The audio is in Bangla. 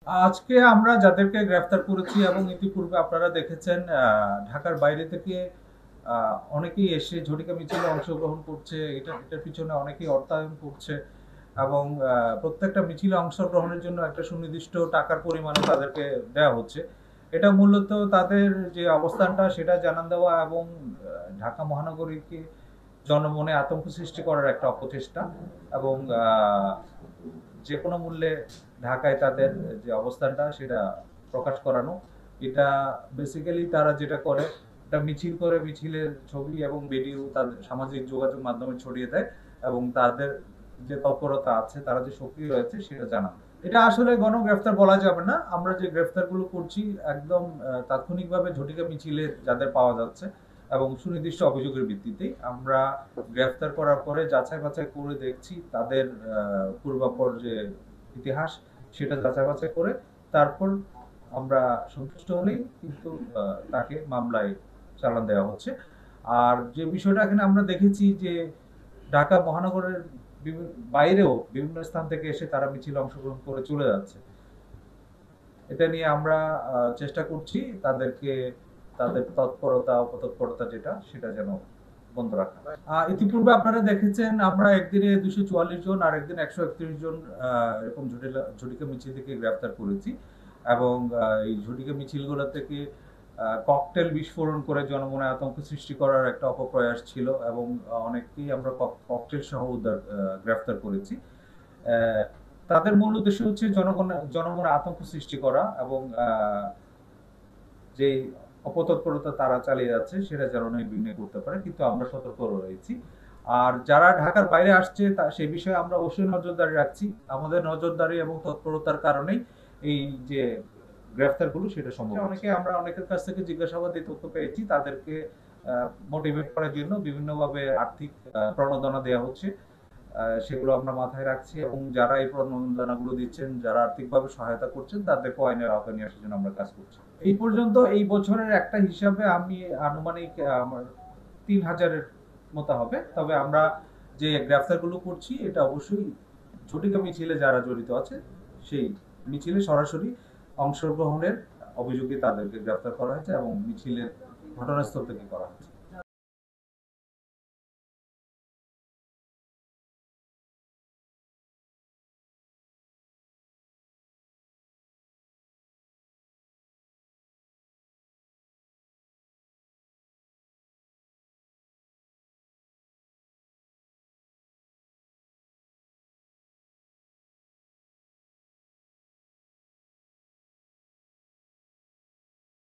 আজকে আমরা যাদেরকে গ্রেফতার করেছি এবং ইতিপূর্বে আপনারা দেখেছেন ঢাকার বাইরে থেকে অনেকেই এসে ঝটিকা মিছিলে অংশগ্রহণ করছে। এটার পিছনে অনেকেই অর্থায়ন করছে এবং প্রত্যেকটা মিছিলে অংশগ্রহণের জন্য একটা সুনির্দিষ্ট টাকার পরিমাণও তাদেরকে দেওয়া হচ্ছে। এটা মূলত তাদের যে অবস্থানটা সেটা জানান দেওয়া এবং ঢাকা মহানগরীকে জনমনে আতঙ্ক সৃষ্টি করার একটা অপচেষ্টা এবং যে কোনো মূল্যে ঢাকায় তাদের যে অবস্থানটা সেটা প্রকাশ করানো। এটা বেসিক্যালি তারা যেটা করে, একটা মিছিল করে মিছিলের ছবি এবং ভিডিও তাদের সামাজিক যোগাযোগ মাধ্যমে ছড়িয়ে দেয় এবং তাদের যে তৎপরতা আছে, তারা যে সক্রিয় রয়েছে সেটা জানান। এটা আসলে গণগ্রেফতার বলা যাবে না। আমরা যে গ্রেফতারগুলো করছি একদম তাৎক্ষণিকভাবে ঝটিকা মিছিলে যাদের পাওয়া যাচ্ছে এবং সুনির্দিষ্ট অভিযোগের ভিত্তিতে আমরা গ্রেফতার করার পরে যাচাই বাছাই করে দেখছি তাদের পূর্বাপর যে ইতিহাস সেটা যাচাই বাছাই করে তারপর আমরা সন্তুষ্ট হলেই কিন্তু তাকে মামলায় চালান দেওয়া হচ্ছে। আর যে বিষয়টা এখানে আমরা দেখেছি যে ঢাকা মহানগরের বাইরেও বিভিন্ন স্থান থেকে এসে তারা মিছিলে অংশগ্রহণ করে চলে যাচ্ছে। এটা নিয়ে আমরা চেষ্টা করছি তাদেরকে তাদের তৎপরতা অপতৎপরতা যেটা সেটা যেন বন্ধ রাখা। ইতিপূর্বে আপনারা দেখেছেন আমরা একদিনে 244 জন আর একদিন 131 জন এরকম ঝটিকা মিছিল থেকে গ্রেফতার করেছি এবং এই ঝটিকা মিছিলগুলো থেকে ককটেল বিস্ফোরণ করে জনমনে আতঙ্ক সৃষ্টি করার একটা অপপ্রয়াস ছিল এবং অনেককেই আমরা ককটেল সহ গ্রেফতার করেছি। তাদের মূল উদ্দেশ্য হচ্ছে জনমনে আতঙ্ক সৃষ্টি করা এবং যে অপতৎপরতা তারা চালিয়ে যাচ্ছে সেটা যেন নির্বিঘ্নে করতে পারে, কিন্তু আমরা সতর্ক রয়েছি। আর যারা ঢাকার বাইরে আসছে সেই বিষয়ে আমরা অবশ্যই নজরদারি রাখছি। আমাদের নজরদারি এবং তৎপরতার কারণেই এই যে গ্রেফতার গুলো সেটা সম্ভব। আমরা অনেকের কাছ থেকে জিজ্ঞাসাবাদে তথ্য পেয়েছি, তাদেরকে মোটিভেট করার জন্য বিভিন্নভাবে আর্থিক প্রণোদনা দেওয়া হচ্ছে। সেগুলো আমরা মাথায় রাখছি এবং যারা এই প্রণোদনাগুলো দিচ্ছেন, যারা আর্থিকভাবে সহায়তা করছেন, তাদেরকে আইনের আওতায় নিয়ে আসার জন্য আমরা কাজ করছি। এই পর্যন্ত এই বছরের একটা হিসাবে আমি আনুমানিক আমার 3000-এর মতো হবে। তবে আমরা যে গ্রেফতারগুলো করছি এটা অবশ্যই ঝটিকা মিছিলে যারা জড়িত আছে সেই মিছিলে সরাসরি অংশগ্রহণের অভিযোগে তাদেরকে গ্রেফতার করা হয়েছে এবং মিছিলের ঘটনাস্থল থেকে করা হয়েছে।